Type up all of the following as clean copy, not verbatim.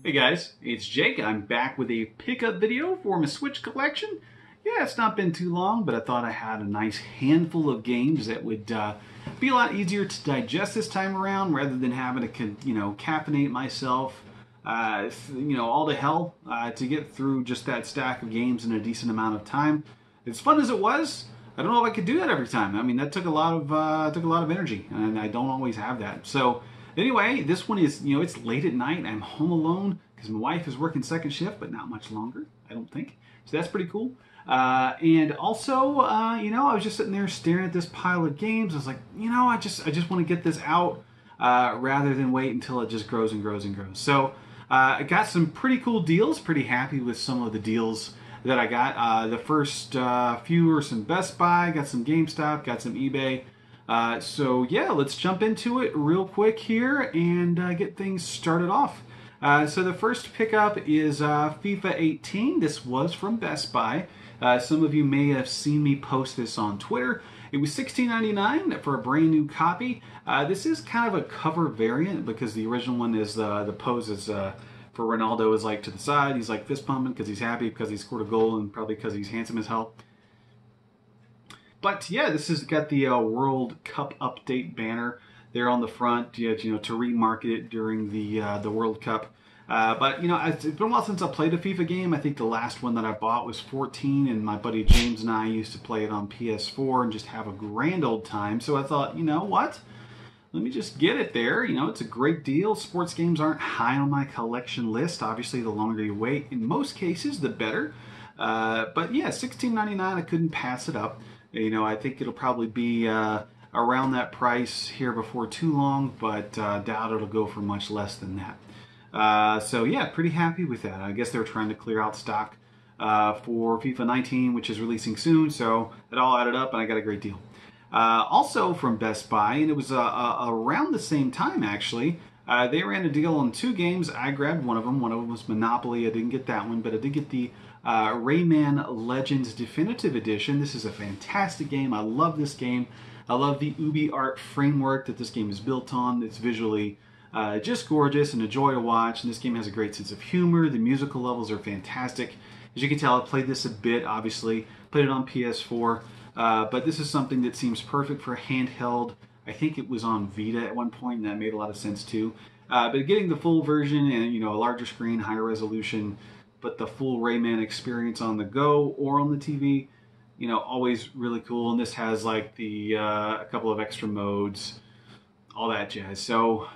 Hey guys, it's Jake. I'm back with a pickup video for my Switch collection. Yeah, it's not been too long, but I thought I had a nice handful of games that would be a lot easier to digest this time around rather than having to, caffeinate myself, all to hell to get through just that stack of games in a decent amount of time. As fun as it was, I don't know if I could do that every time. I mean, that took a lot of energy, and I don't always have that. So. Anyway, this one is, it's late at night. I'm home alone because my wife is working second shift, but not much longer, I don't think. So that's pretty cool. And also, I was just sitting there staring at this pile of games. I was like, I just want to get this out rather than wait until it just grows and grows and grows. So I got some pretty cool deals. Pretty happy with some of the deals that I got. The first few were some Best Buy, got some GameStop, got some eBay. So yeah, let's jump into it real quick here and get things started off. So the first pickup is FIFA 18. This was from Best Buy. Some of you may have seen me post this on Twitter. It was $16.99 for a brand new copy. This is kind of a cover variant because the original one is the pose is for Ronaldo is like to the side. He's like fist pumping because he's happy because he scored a goal and probably because he's handsome as hell. But yeah, this has got the World Cup update banner there on the front, to remarket it during the World Cup. But it's been a while since I played a FIFA game. I think the last one that I bought was 14, and my buddy James and I used to play it on PS4 and just have a grand old time. So I thought, what? Let me just get it there. It's a great deal. Sports games aren't high on my collection list. Obviously, the longer you wait, in most cases, the better. But yeah, $16.99, I couldn't pass it up. I think it'll probably be around that price here before too long, but doubt it'll go for much less than that. So yeah, pretty happy with that. I guess they were trying to clear out stock for FIFA 19, which is releasing soon, so it all added up and I got a great deal. Also from Best Buy, and it was around the same time actually, they ran a deal on two games. I grabbed one of them. One of them was Monopoly. I didn't get that one, but I did get the Rayman Legends Definitive Edition. This is a fantastic game. I love this game. I love the Ubi art framework that this game is built on. It's visually just gorgeous and a joy to watch. And this game has a great sense of humor. The musical levels are fantastic. As you can tell, I played this a bit, obviously. Played it on PS4. But this is something that seems perfect for handheld. I think it was on Vita at one point, and that made a lot of sense too. But getting the full version and a larger screen, higher resolution, but the full Rayman experience on the go or on the TV, always really cool. And this has like the a couple of extra modes, all that jazz. So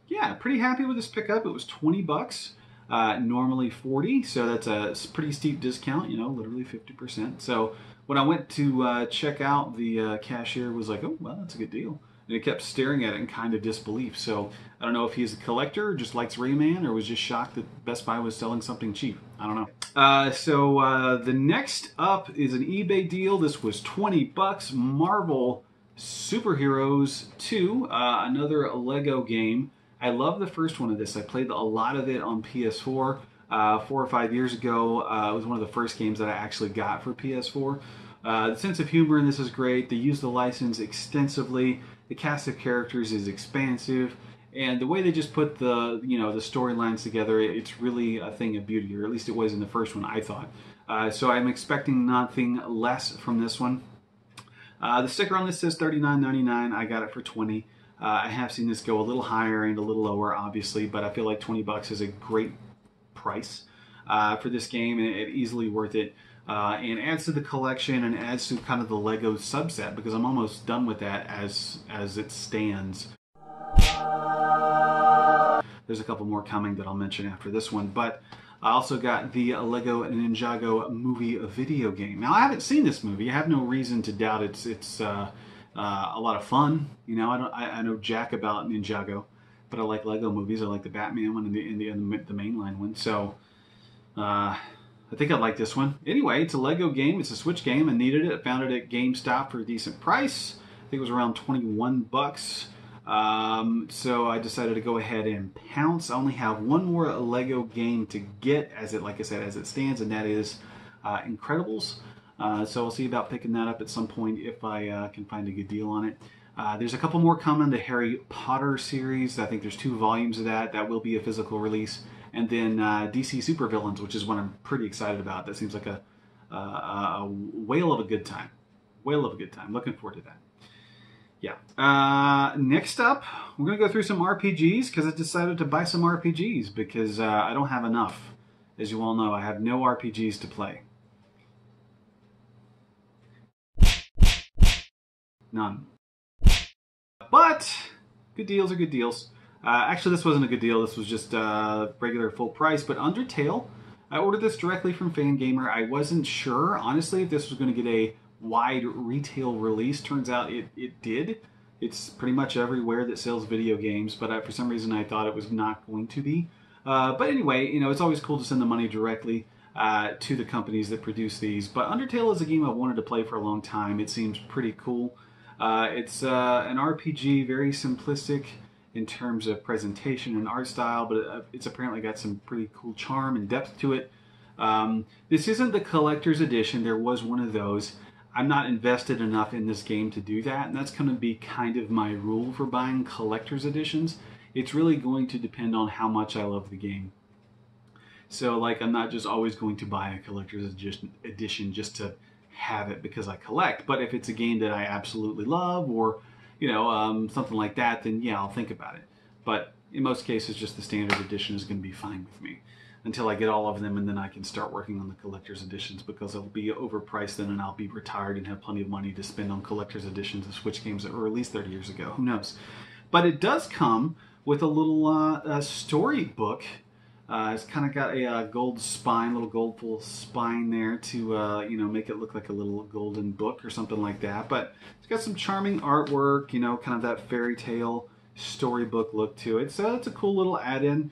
yeah, pretty happy with this pickup. It was 20 bucks, normally 40, so that's a pretty steep discount. Literally 50%. So when I went to check out, the cashier was like, "Oh, well, that's a good deal." And he kept staring at it in kind of disbelief. So I don't know if he's a collector or just likes Rayman or was just shocked that Best Buy was selling something cheap. I don't know. So the next up is an eBay deal. This was 20 bucks. Marvel Superheroes 2, another Lego game. I love the first one of this. I played a lot of it on PS4 4 or 5 years ago. It was one of the first games that I actually got for PS4. The sense of humor in this is great. They use the license extensively. The cast of characters is expansive, and the way they just put the the storylines together, it's really a thing of beauty, or at least it was in the first one, I thought. So I'm expecting nothing less from this one. The sticker on this says $39.99. I got it for 20. I have seen this go a little higher and a little lower, obviously, but I feel like 20 bucks is a great price for this game, and it's easily worth it. And adds to the collection and adds to kind of the Lego subset because I'm almost done with that as it stands. There's a couple more coming that I'll mention after this one, but I also got the Lego Ninjago movie video game. Now I haven't seen this movie. I have no reason to doubt it's a lot of fun. I know jack about Ninjago, but I like Lego movies. I like the Batman one and the mainline one. So. I think I'd like this one. Anyway, it's a Lego game. It's a Switch game. I needed it. I found it at GameStop for a decent price. I think it was around 21 bucks. So I decided to go ahead and pounce. I only have one more Lego game to get, like I said, as it stands, and that is Incredibles. So I'll see about picking that up at some point if I can find a good deal on it. There's a couple more coming. The Harry Potter series. I think there's 2 volumes of that. That will be a physical release and then DC Supervillains, which is one I'm pretty excited about. That seems like a whale of a good time. Whale of a good time. Looking forward to that. Yeah. Next up, we're going to go through some RPGs because I decided to buy some RPGs because I don't have enough. As you all know, I have no RPGs to play. None. But good deals are good deals. Actually, this wasn't a good deal. This was just regular full price. But Undertale, I ordered this directly from Fangamer. I wasn't sure, honestly, if this was going to get a wide retail release. Turns out it did. It's pretty much everywhere that sells video games, but for some reason I thought it was not going to be. But anyway, it's always cool to send the money directly to the companies that produce these. But Undertale is a game I've wanted to play for a long time. It seems pretty cool. It's an RPG, very simplistic in terms of presentation and art style, but it's apparently got some pretty cool charm and depth to it. This isn't the collector's edition. There was one of those. I'm not invested enough in this game to do that, and that's going to be kind of my rule for buying collector's editions. It's really going to depend on how much I love the game. So, like, I'm not just always going to buy a collector's edition just to have it because I collect, but if it's a game that I absolutely love or, something like that, then yeah, I'll think about it. But in most cases, just the standard edition is going to be fine with me until I get all of them, and then I can start working on the collector's editions because they'll be overpriced then, and I'll be retired and have plenty of money to spend on collector's editions of Switch games that were released 30 years ago. Who knows? But it does come with a little storybook. It's kind of got a gold spine, little gold full spine there to make it look like a little golden book or something like that. But it's got some charming artwork, kind of that fairy tale storybook look to it. So it's a cool little add-in.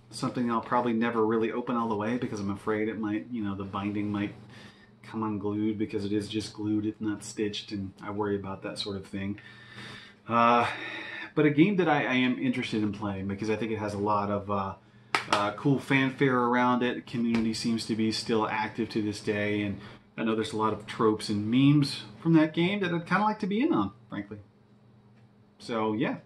Something I'll probably never really open all the way because I'm afraid it might, the binding might come unglued because it is just glued, it's not stitched, and I worry about that sort of thing. But a game that I am interested in playing because I think it has a lot of cool fanfare around it. The community seems to be still active to this day, and I know there's a lot of tropes and memes from that game that I'd kind of like to be in on, frankly. So, yeah.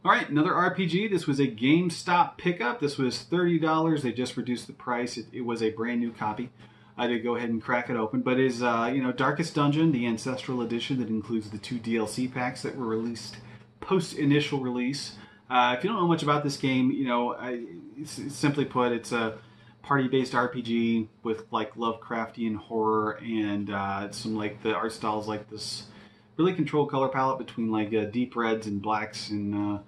All right, another RPG. This was a GameStop pickup. This was $30. They just reduced the price. It was a brand new copy. I did go ahead and crack it open, but it is Darkest Dungeon, the Ancestral Edition that includes the 2 DLC packs that were released post initial release. If you don't know much about this game, simply put, it's a party-based RPG with like Lovecraftian horror and some like the art styles like this really controlled color palette between like deep reds and blacks, and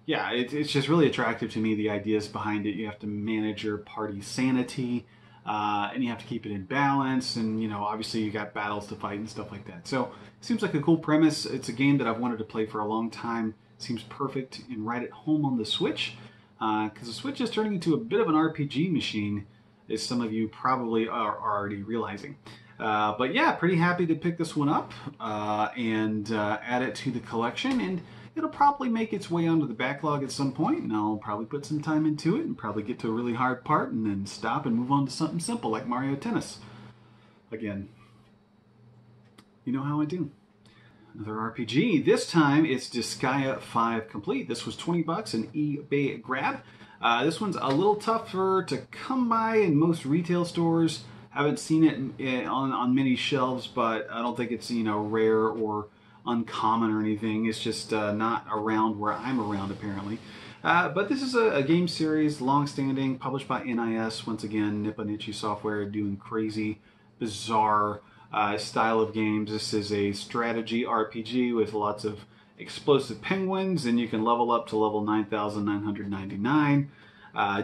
it's just really attractive to me. The ideas behind it: you have to manage your party sanity, and you have to keep it in balance, and obviously you got battles to fight and stuff like that. So it seems like a cool premise. It's a game that I've wanted to play for a long time. Seems perfect and right at home on the Switch, because the Switch is turning into a bit of an RPG machine, as some of you probably are already realizing. But yeah, pretty happy to pick this one up and add it to the collection, and it'll probably make its way onto the backlog at some point, and I'll probably put some time into it and probably get to a really hard part and then stop and move on to something simple like Mario Tennis. Again, you know how I do. Another RPG. This time it's Disgaea 5 Complete. This was $20, an eBay grab. This one's a little tougher to come by in most retail stores. Haven't seen it on many shelves, but I don't think it's rare or uncommon or anything. It's just not around where I'm around apparently. But this is a game series, long-standing, published by NIS. Once again, Nippon Ichi Software doing crazy, bizarre style of games. This is a strategy RPG with lots of explosive penguins, and you can level up to level 9,999.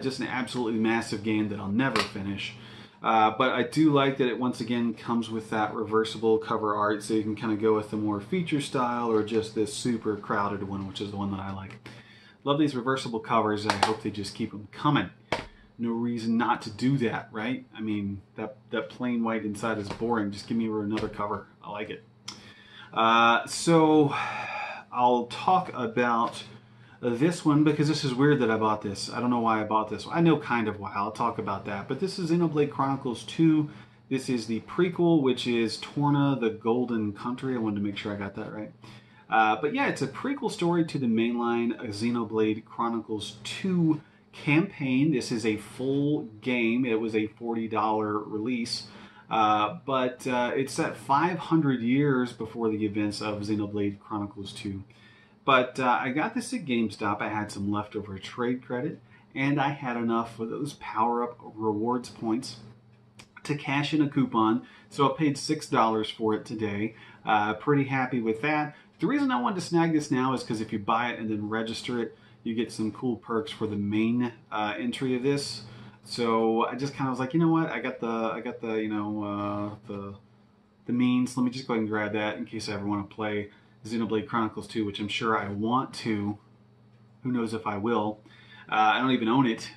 Just an absolutely massive game that I'll never finish. But I do like that it once again comes with that reversible cover art, so you can kind of go with the more feature style or just this super crowded one, which is the one that I like. Love these reversible covers. I hope they just keep them coming. No reason not to do that, right? I mean, that plain white inside is boring. Just give me another cover. I like it. So I'll talk about this one because this is weird that I bought this. I don't know why I bought this. I know kind of why. I'll talk about that. But this is Xenoblade Chronicles 2. This is the prequel, which is Torna the Golden Country. I wanted to make sure I got that right. But yeah, it's a prequel story to the mainline Xenoblade Chronicles 2 campaign. This is a full game. It was a $40 release. But it's set 500 years before the events of Xenoblade Chronicles 2. But I got this at GameStop. I had some leftover trade credit, and I had enough of those power-up rewards points to cash in a coupon. So I paid $6 for it today. Pretty happy with that. The reason I wanted to snag this now is because if you buy it and then register it, you get some cool perks for the main entry of this. So I just kind of was like, you know what? I got the you know the means. Let me just go ahead and grab that in case I ever want to play Xenoblade Chronicles 2, which I'm sure I want to. Who knows if I will? I don't even own it,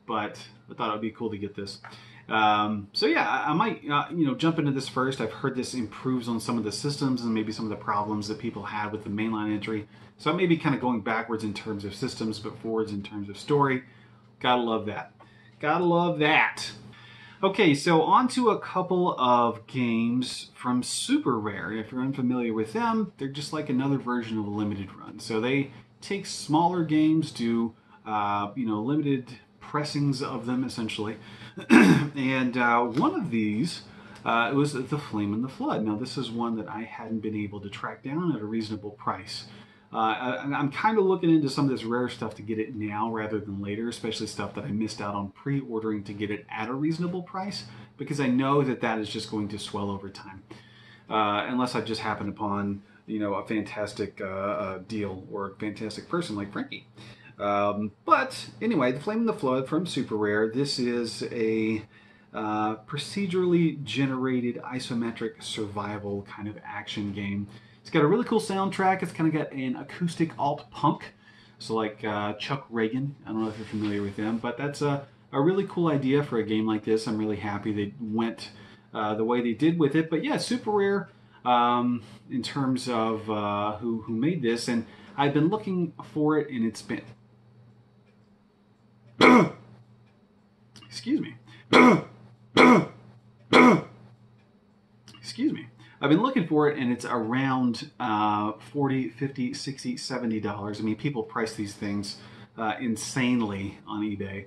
but I thought it would be cool to get this. So yeah, I might you know, jump into this first. I've heard this improves on some of the systems and maybe some of the problems that people had with the mainline entry. So I may be kind of going backwards in terms of systems, but forwards in terms of story. Gotta love that. Gotta love that. Okay, so on to a couple of games from Super Rare. If you're unfamiliar with them, they're just like another version of a limited run. So they take smaller games, do you know, limited pressings of them essentially. And one of these was The Flame and the Flood. Now this is one that I hadn't been able to track down at a reasonable price. I'm kind of looking into some of this rare stuff to get it now rather than later, especially stuff that I missed out on pre-ordering to get it at a reasonable price, because I know that that is just going to swell over time. Unless I just happen upon, you know, a fantastic deal or a fantastic person like Frankie. But anyway, The Flame and the Flood from Super Rare. This is a procedurally generated isometric survival kind of action game. It's got a really cool soundtrack. It's kind of got an acoustic alt punk. So like Chuck Reagan. I don't know if you're familiar with them, but that's a really cool idea for a game like this. I'm really happy they went the way they did with it. But yeah, Super Rare in terms of who made this. And I've been looking for it, and it's been... Excuse me. Excuse me. I've been looking for it, and it's around $40, $50, $60, $70. I mean, people price these things insanely on eBay.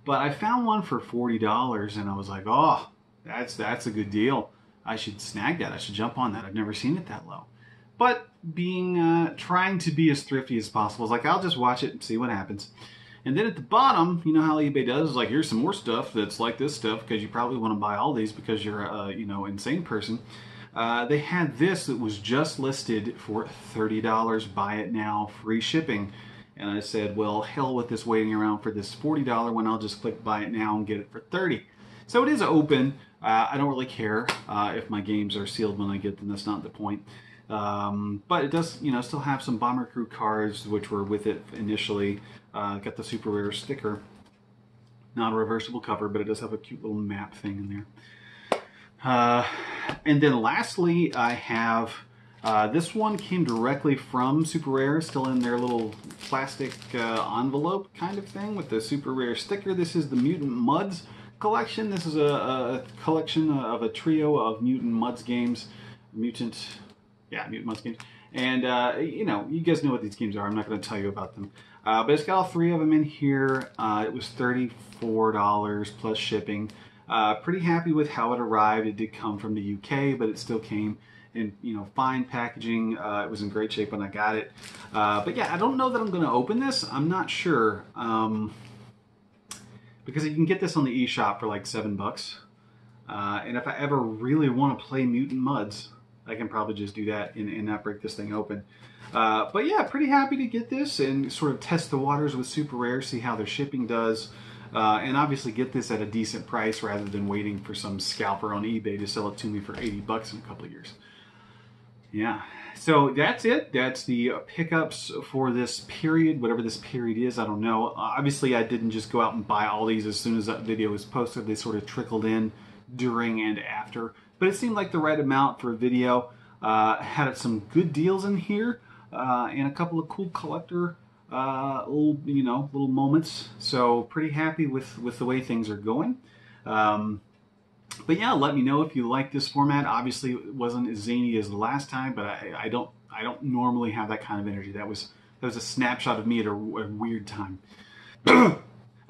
But I found one for $40, and I was like, oh, that's a good deal. I should snag that. I should jump on that. I've never seen it that low. But being trying to be as thrifty as possible, I was like, I'll just watch it and see what happens. And then at the bottom, you know how eBay does, is like, here's some more stuff that's like this stuff, because you probably want to buy all these because you're a you know, insane person. They had this that was just listed for $30. Buy it now, free shipping. And I said, well, hell with this waiting around for this $40 one. I'll just click buy it now and get it for $30. So it is open. I don't really care if my games are sealed when I get them. That's not the point. But it does, you know, still have some Bomber Crew cards, which were with it initially. Got the Super Rare sticker. Not a reversible cover, but it does have a cute little map thing in there. And then lastly, I have, this one came directly from Super Rare, still in their little plastic envelope kind of thing with the Super Rare sticker. This is the Mutant Mudds collection. This is a collection of a trio of Mutant Mudds games. Mutant Mudds games. And, you know, you guys know what these games are. I'm not going to tell you about them. But it's got all three of them in here. It was $34 plus shipping. Pretty happy with how it arrived. It did come from the UK, but it still came in, you know, fine packaging. It was in great shape when I got it. But yeah, I don't know that I'm going to open this. I'm not sure. Because you can get this on the eShop for like $7. And if I ever really want to play Mutant Mudds, I can probably just do that and not break this thing open. But yeah, pretty happy to get this and sort of test the waters with Super Rare, see how their shipping does. And obviously get this at a decent price rather than waiting for some scalper on eBay to sell it to me for $80 in a couple of years. Yeah, so that's it. That's the pickups for this period, whatever this period is, I don't know. Obviously, I didn't just go out and buy all these as soon as that video was posted. They sort of trickled in during and after. But it seemed like the right amount for a video. Had some good deals in here and a couple of cool collector little moments. So pretty happy with the way things are going. But yeah, let me know if you like this format. Obviously, it wasn't as zany as the last time, but I don't normally have that kind of energy. That was a snapshot of me at a weird time.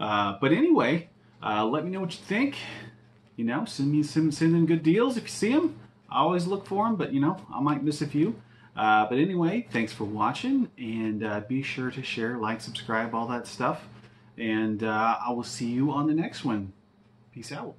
But anyway, let me know what you think. You know, send in good deals if you see them. I always look for them, but you know, I might miss a few. But anyway, thanks for watching, and be sure to share, like, subscribe, all that stuff. And I will see you on the next one. Peace out.